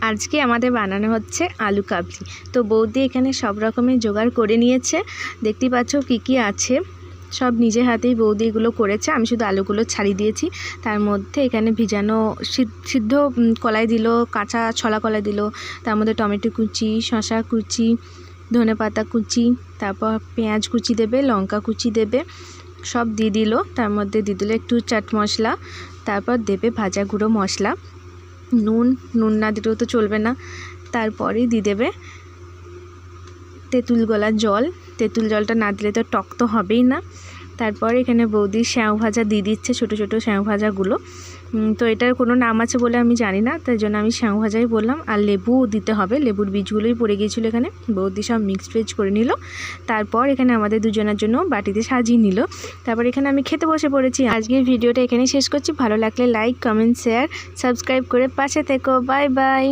আজকে আমাদের বানানো হচ্ছে আলু কাবলি। তো বৌদি এখানে সব রকমের জোগাড় করে নিয়েছে, দেখতেই পাচ্ছ কী কী আছে। সব নিজে হাতেই বৌদি এগুলো করেছে, আমি শুধু আলুগুলো ছাড়িয়ে দিয়েছি। তার মধ্যে এখানে ভিজানো সিদ্ধ কলাই দিল, কাঁচা ছলা কলাই দিল, তার মধ্যে টমেটো কুচি, শসা কুচি, ধনেপাতা কুচি, তারপর পেঁয়াজ কুচি দেবে, লঙ্কা কুচি দেবে, সব দিয়ে দিল। তার মধ্যে দিয়ে দিল একটু চাট মশলা, তারপর দেবে ভাজা গুঁড়ো মশলা, নুন না দিলেও তো চলবে না। তারপরে দিয়ে দেবে তেঁতুল গলা জল, তেঁতুল জলটা না দিলে তো টক তো হবেই না। তারপরে এখানে বৌদি স্যাও ভাজা দিয়ে দিচ্ছে, ছোটো ছোটো স্যাও ভাজাগুলো। তো এটার কোনো নাম আছে বলে আমি জানি না, তাই জন্য আমি স্যাও ভাজাই বললাম। আর লেবু দিতে হবে, লেবুর বীজগুলোই পড়ে গিয়েছিলো এখানে। বৌদি সব মিক্সড ভেজ করে নিল। তারপর এখানে আমাদের দুজনের জন্য বাটিতে সাজিয়ে নিল। তারপর এখানে আমি খেতে বসে পড়েছি। আজকের ভিডিওটা এখানেই শেষ করছি। ভালো লাগলে লাইক, কমেন্ট, শেয়ার, সাবস্ক্রাইব করে পাশে থেকো। Bye bye.